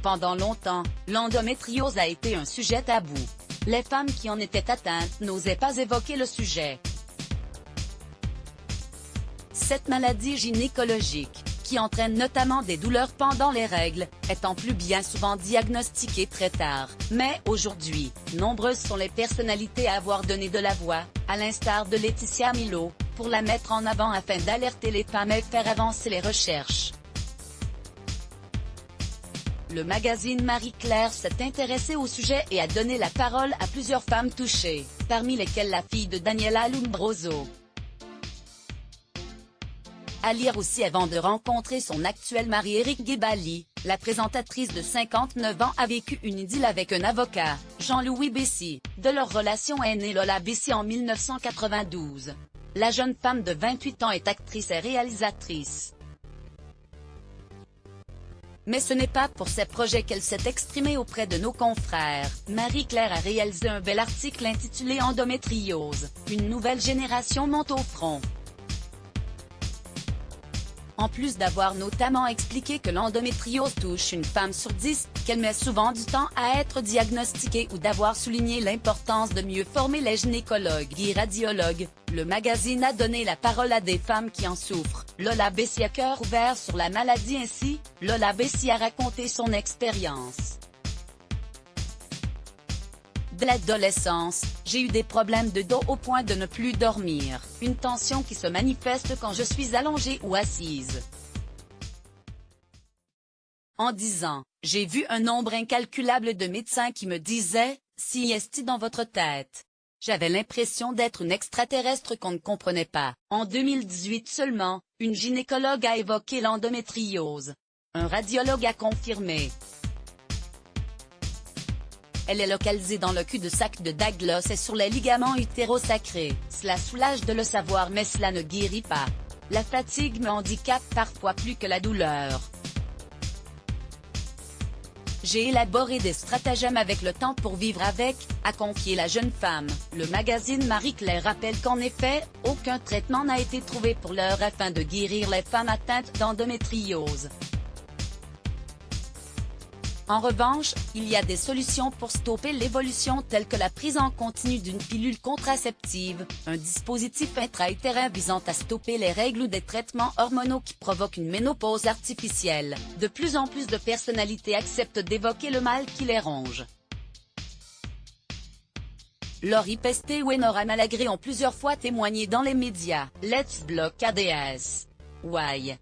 Pendant longtemps, l'endométriose a été un sujet tabou. Les femmes qui en étaient atteintes n'osaient pas évoquer le sujet. Cette maladie gynécologique, qui entraîne notamment des douleurs pendant les règles, est en plus bien souvent diagnostiquée très tard. Mais aujourd'hui, nombreuses sont les personnalités à avoir donné de la voix, à l'instar de Laetitia Milo, pour la mettre en avant afin d'alerter les femmes et faire avancer les recherches. Le magazine Marie-Claire s'est intéressé au sujet et a donné la parole à plusieurs femmes touchées, parmi lesquelles la fille de Daniela Lombroso. À lire aussi avant de rencontrer son actuel mari Éric Guébali, la présentatrice de 59 ans a vécu une idylle avec un avocat, Jean-Louis Bessy. De leur relation est née Lola Bessy en 1992. La jeune femme de 28 ans est actrice et réalisatrice. Mais ce n'est pas pour ses projets qu'elle s'est exprimée auprès de nos confrères. Marie-Claire a réalisé un bel article intitulé Endométriose, une nouvelle génération monte au front. En plus d'avoir notamment expliqué que l'endométriose touche une femme sur 10, qu'elle met souvent du temps à être diagnostiquée ou d'avoir souligné l'importance de mieux former les gynécologues et radiologues, le magazine a donné la parole à des femmes qui en souffrent. Lola Bessy a cœur ouvert sur la maladie ainsi, Lola Bessy a raconté son expérience. De l'adolescence, j'ai eu des problèmes de dos au point de ne plus dormir, une tension qui se manifeste quand je suis allongée ou assise. En 10 ans, j'ai vu un nombre incalculable de médecins qui me disaient « Si est-il dans votre tête ?» J'avais l'impression d'être une extraterrestre qu'on ne comprenait pas. En 2018 seulement, une gynécologue a évoqué l'endométriose. Un radiologue a confirmé. Elle est localisée dans le cul-de-sac de Douglas et sur les ligaments utérosacrés. Cela soulage de le savoir mais cela ne guérit pas. La fatigue me handicape parfois plus que la douleur. J'ai élaboré des stratagèmes avec le temps pour vivre avec, a confié la jeune femme. Le magazine Marie-Claire rappelle qu'en effet, aucun traitement n'a été trouvé pour l'heure afin de guérir les femmes atteintes d'endométriose. En revanche, il y a des solutions pour stopper l'évolution telles que la prise en continu d'une pilule contraceptive, un dispositif intra-utérin visant à stopper les règles ou des traitements hormonaux qui provoquent une ménopause artificielle. De plus en plus de personnalités acceptent d'évoquer le mal qui les ronge. Laurie Pestet et Nora Malagré ont plusieurs fois témoigné dans les médias. Let's block ADS. Why?